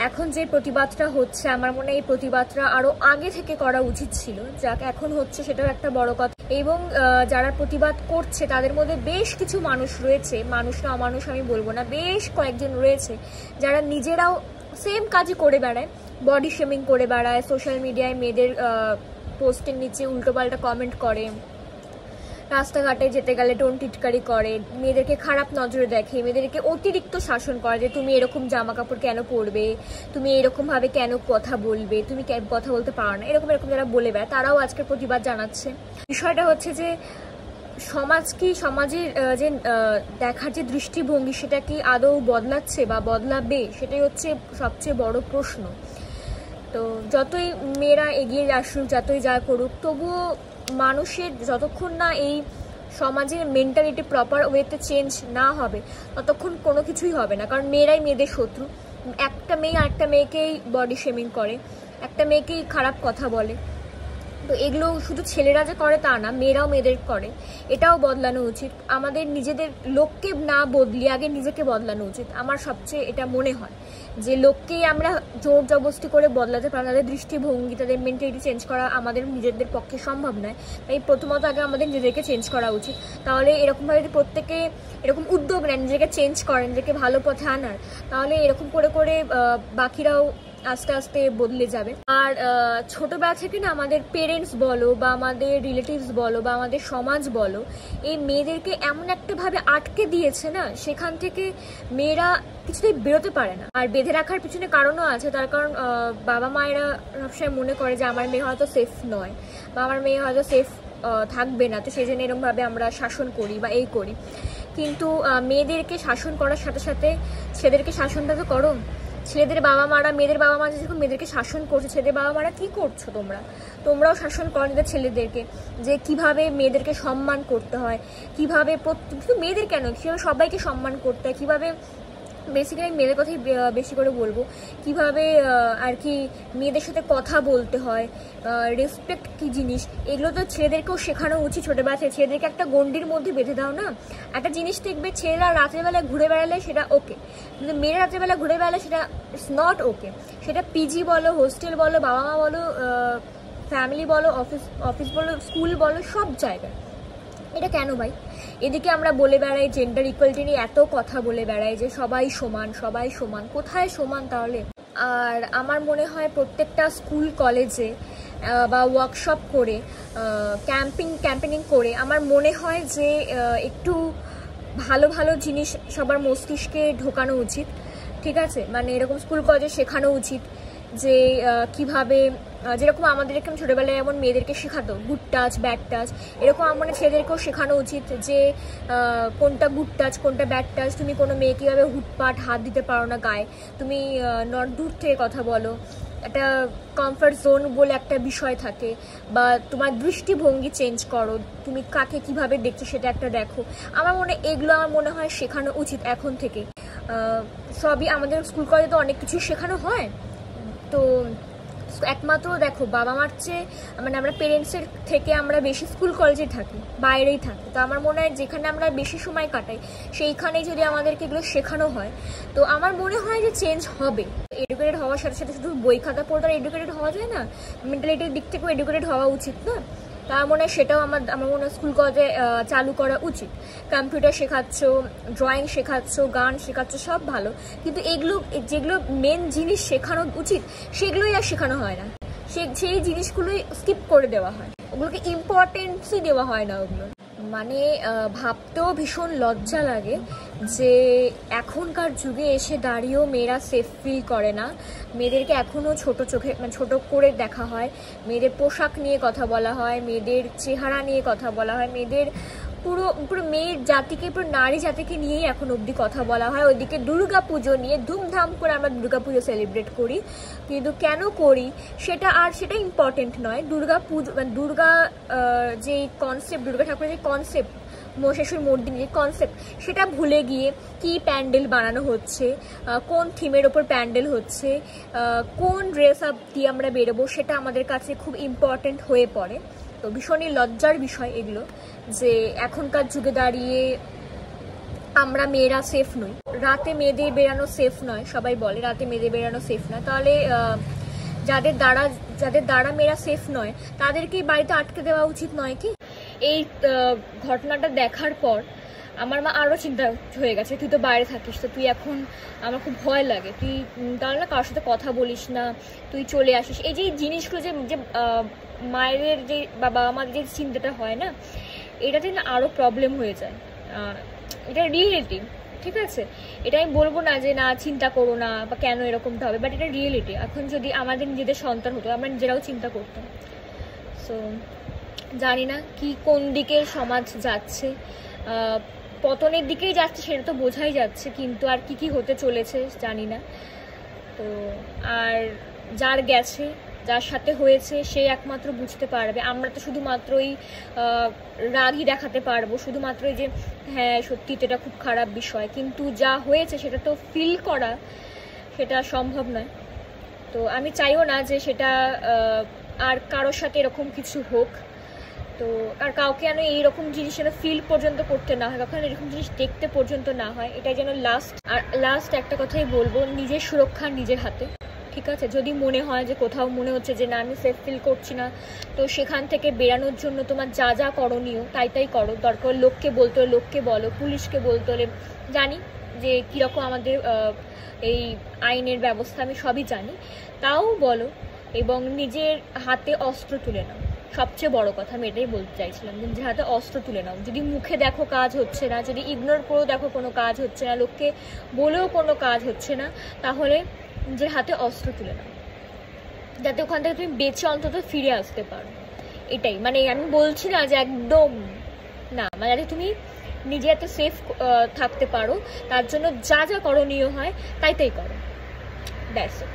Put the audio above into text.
এখন যে প্রতিবাদটা হচ্ছে আমার মনে হয় এই প্রতিবাদটা আরো আগে থেকে করা উচিত ছিল, যাক এখন হচ্ছে সেটাও একটা বড় কথা। এবং যারা প্রতিবাদ করছে তাদের মধ্যে বেশ কিছু মানুষ রয়েছে, মানুষ না অমানুষ আমি বলবো না, বেশ কয়েকজন রয়েছে যারা নিজেরাও সেম কাজই করে বেড়ায়, বডি শেমিং করে বেড়ায়, সোশ্যাল মিডিয়ায় মেয়েদের পোস্টের নিচে উল্টোপাল্টা কমেন্ট করে, রাস্তাঘাটে যেতে গেলে টোন টিটকারি করে, মেয়েদেরকে খারাপ নজরে দেখে, মেয়েদেরকে অতিরিক্ত শাসন করে যে তুমি এরকম জামা কাপড় কেন পরবে, তুমি এরকমভাবে কেন কথা বলবে, তুমি কথা বলতে পারো না, এরকম এরকম যারা বলে বেড়ায় তারাও আজকে প্রতিবাদ জানাচ্ছে। বিষয়টা হচ্ছে যে সমাজ কি, সমাজের যে দেখার যে দৃষ্টিভঙ্গি সেটা কি আদৌ বদলাচ্ছে বা বদলাবে, সেটাই হচ্ছে সবচেয়ে বড় প্রশ্ন। তো যতই মেয়েরা এগিয়ে আসুক, যতই যা করুক, তবুও মানুষের যতক্ষণ না এই সমাজের মেন্টালিটি প্রপার ওয়েতে চেঞ্জ না হবে ততক্ষণ কোনো কিছুই হবে না। কারণ মেয়েরাই মেয়েদের শত্রু। একটা মেয়ে আরেকটা মেয়েকেই বডি শেমিং করে, একটা মেয়েকেই খারাপ কথা বলে। তো এগুলো শুধু ছেলেরা যে করে তা না, মেয়েরাও মেয়েদের করে। এটাও বদলানো উচিত। আমাদের নিজেদের লোককে না বদলিয়ে আগে নিজেকে বদলানো উচিত। আমার সবচেয়ে এটা মনে হয় যে লোককেই আমরা জোর জবরদস্তি করে বদলাতে পারি, তাদের দৃষ্টিভঙ্গি, তাদের মেন্টালিটি চেঞ্জ করা আমাদের নিজেদের পক্ষে সম্ভব নয়। তাই প্রথমত আগে আমাদের নিজেদেরকে চেঞ্জ করা উচিত। তাহলে এরকমভাবে যদি প্রত্যেকে এরকম উদ্যোগ নেন নিজেকে চেঞ্জ করেন, নিজেকে ভালো পথে আনার, তাহলে এরকম করে করে বাকিরাও আস্তে আস্তে বদলে যাবে। আর ছোটবেলা থেকে না আমাদের পেরেন্টস বলো বা আমাদের রিলেটিভস বলো বা আমাদের সমাজ বলো, এই মেয়েদেরকে এমন একটা ভাবে আটকে দিয়েছে না, সেখান থেকে মেয়েরা কিছুতেই বেরোতে পারে না। আর বেঁধে রাখার পিছনে কারণও আছে, তার কারণ বাবা মায়েরা সবসময় মনে করে যে আমার মেয়ে হয়তো সেফ নয় বা আমার মেয়ে হয়তো সেফ থাকবে না, তো সেই জন্য এরকমভাবে আমরা শাসন করি বা এই করি। কিন্তু মেয়েদেরকে শাসন করার সাথে সাথে ছেলেদেরকে শাসনটা তো করো। ছেলেদের বাবা মারা, মেয়েদের বাবা মা যখন মেয়েদেরকে শাসন করছে, ছেলেদের বাবা মারা কি করছো তোমরাও শাসন করো নিজেদের ছেলেদেরকে, যে কিভাবে মেয়েদেরকে সম্মান করতে হয়, কিভাবে শুধু মেয়েদের কেন, কিভাবে সবাইকে সম্মান করতে হয়, কিভাবে বেসিক্যালি মেয়েদের কথাই বেশি করে বলবো, কিভাবে আর কি মেয়েদের সাথে কথা বলতে হয়, রেসপেক্ট কি জিনিস, এগুলো তো ছেলেদেরকেও শেখানো উচিত ছোটবেলা থেকে। ছেলেদেরকে একটা গণ্ডির মধ্যে বেঁধে দাও না। একটা জিনিস দেখবে ছেলেরা রাতের বেলায় ঘুরে বেড়ালে সেটা ওকে, কিন্তু মেয়েরা রাতের বেলা ঘুরে বেড়ালে সেটা ইটস নট ওকে। সেটা পিজি বলো, হোস্টেল বলো, বাবা মা বলো, ফ্যামিলি বলো, অফিস বলো, স্কুল বলো, সব জায়গায়। এটা কেন ভাই? এদিকে আমরা বলে বেড়াই জেন্ডার ইকুয়ালিটি নিয়ে এত কথা বলে বেড়াই যে সবাই সমান, সবাই সমান। কোথায় সমান তাহলে? আর আমার মনে হয় প্রত্যেকটা স্কুল কলেজে বা ওয়ার্কশপ করে, ক্যাম্পেনিং করে আমার মনে হয় যে একটু ভালো ভালো জিনিস সবার মস্তিষ্কে ঢোকানো উচিত। ঠিক আছে, মানে এরকম স্কুল কলেজে শেখানো উচিত যে কিভাবে, যেরকম আমাদের এরকম ছোটোবেলায় যেমন মেয়েদেরকে শেখাতো গুড টাচ ব্যাড টাচ, এরকম আমার ছেলেদেরকেও শেখানো উচিত যে কোনটা গুড টাচ কোনটা ব্যাড টাচ। তুমি কোনো মেয়ে কীভাবে হুটপাট হাত দিতে পারো না গায়ে, তুমি দূর থেকে কথা বলো, একটা কমফর্ট জোন বলে একটা বিষয় থাকে, বা তোমার দৃষ্টিভঙ্গি চেঞ্জ করো, তুমি কাকে কিভাবে দেখছো সেটা একটা দেখো। আমার মনে হয় শেখানো উচিত এখন থেকে। সবই আমাদের স্কুল কলেজে তো অনেক কিছু শেখানো হয়। তো একমাত্র দেখো বাবা মার চেয়ে, মানে আমরা পেরেন্টসের থেকে আমরা বেশি স্কুল কলেজে থাকি, বাইরেই থাকি। তো আমার মনে হয় যেখানে আমরা বেশি সময় কাটাই সেইখানেই যদি আমাদেরকে এগুলো শেখানো হয়, তো আমার মনে হয় যে চেঞ্জ হবে। এডুকেটেড হওয়ার সাথে সাথে শুধু বই খাতা পড়তে এডুকেটেড হওয়া যায় না, মেন্টালিটির দিক থেকেও এডুকেটেড হওয়া উচিত না? তার মনে হয় সেটাও আমার মনে হয় স্কুল কলেজে চালু করা উচিত। কম্পিউটার শেখাচ্ছ, ড্রয়িং শেখাচ্ছ, গান শেখাচ্ছ, সব ভালো, কিন্তু যেগুলো মেন জিনিস শেখানো উচিত সেগুলোই আর শেখানো হয় না। সেই জিনিসগুলোই স্কিপ করে দেওয়া হয়, ওগুলোকে ইম্পর্টেন্সই দেওয়া হয় না ওগুলো। মানে ভাবতেও ভীষণ লজ্জা লাগে যে এখনকার যুগে এসে দাঁড়িয়েও মেয়েরা সেফ ফিল করে না। মেয়েদেরকে এখনও ছোট চোখে, মানে ছোট করে দেখা হয়, মেয়েদের পোশাক নিয়ে কথা বলা হয়, মেয়েদের চেহারা নিয়ে কথা বলা হয়, মেয়েদের পুরো মেয়ের জাতিকে, পুরো নারী জাতিকে নিয়েই এখন অবধি কথা বলা হয়। ওইদিকে দুর্গা পুজো নিয়ে ধুমধাম করে আমরা দুর্গা পুজো সেলিব্রেট করি, কিন্তু কেন করি সেটা ইম্পর্টেন্ট নয়। দুর্গা পুজো, দুর্গা যে কনসেপ্ট, দুর্গা ঠাকুরের যে কনসেপ্ট, মহিষাসুর মর্দিনী যে কনসেপ্ট, সেটা ভুলে গিয়ে কি প্যান্ডেল বানানো হচ্ছে, কোন থিমের ওপর প্যান্ডেল হচ্ছে, কোন ড্রেস আপ দিয়ে আমরা বেরোবো, সেটা আমাদের কাছে খুব ইম্পর্টেন্ট হয়ে পড়ে। তো ভীষণই লজ্জার বিষয় এগুলো, যে এখনকার যুগে দাঁড়িয়ে আমরা মেয়েরা সেফ নই, রাতে মেয়েদের বেরানো সেফ নয়, সবাই বলে রাতে মেয়েদের বেরানো সেফ নয়, তাহলে যাদের দ্বারা মেয়েরা সেফ নয় তাদেরকেই বাড়িতে আটকে দেওয়া উচিত নয় কি? এই ঘটনাটা দেখার পর আমার মা আরও চিন্তা হয়ে গেছে, তুই তো বাইরে থাকিস, তো তুই এখন, আমার খুব ভয় লাগে, তুই তাহলে না কারোর সাথে কথা বলিস না, তুই চলে আসিস। এই যে জিনিসগুলো যে মায়েদের যে বাবা আমাদের যে চিন্তাটা হয় না, এটাতে না আরও প্রবলেম হয়ে যায়। এটা রিয়েলিটি, ঠিক আছে? এটা আমি বলবো না যে না চিন্তা করো না বা কেন এরকমটা হবে, বাট এটা রিয়েলিটি। এখন যদি আমাদের নিজেদের সন্তান হতো, আমরা নিজেরাও চিন্তা করতাম। সো জানি না কি কোন দিকে সমাজ যাচ্ছে, পতনের দিকেই যাচ্ছে সেটা তো বোঝাই যাচ্ছে, কিন্তু আর কি হতে চলেছে জানি না। তো আর যার গেছে, যার সাথে হয়েছে, সে একমাত্র বুঝতে পারবে। আমরা তো শুধুমাত্রই রাগই দেখাতে পারবো, শুধুমাত্রই যে হ্যাঁ সত্যি তো এটা খুব খারাপ বিষয়, কিন্তু যা হয়েছে সেটা তো ফিল করা সেটা সম্ভব নয়। তো আমি চাইও না যে সেটা আর কারোর সাথে এরকম কিছু হোক। তো আর কাউকে যেন এইরকম জিনিস যেন ফিল পর্যন্ত করতে না হয়, কখনো এরকম জিনিস দেখতে পর্যন্ত না হয়, এটাই যেন লাস্ট একটা কথাই বলবো, নিজের সুরক্ষা নিজের হাতে, ঠিক আছে? যদি মনে হয় যে কোথাও মনে হচ্ছে যে না আমি সেফ ফিল করছি না, তো সেখান থেকে বেরানোর জন্য তোমার যা যা করণীয় তাই করো। দরকার লোককে বলতে হলে লোককে বলো, পুলিশকে বলতে হলে, জানি যে কীরকম আমাদের এই আইনের ব্যবস্থা, আমি সবই জানি, তাও বলো, এবং নিজের হাতে অস্ত্র তুলে নাও। সবচেয়ে বড় কথা আমি এটাই বলতে চাইছিলাম, নিজের হাতে অস্ত্র তুলে নাও। যদি মুখে দেখো কাজ হচ্ছে না, যদি ইগনোর করেও দেখো কোনো কাজ হচ্ছে না, লোককে বলেও কোনো কাজ হচ্ছে না, তাহলে নিজের হাতে অস্ত্র তুলে নাও, যাতে ওখান থেকে তুমি বেঁচে অন্তত ফিরে আসতে পারো। এটাই মানে আমি বলছি না যে একদম না, মানে যাতে তুমি নিজে এত সেফ থাকতে পারো, তার জন্য যা যা করণীয় হয় তাই করো। That's it.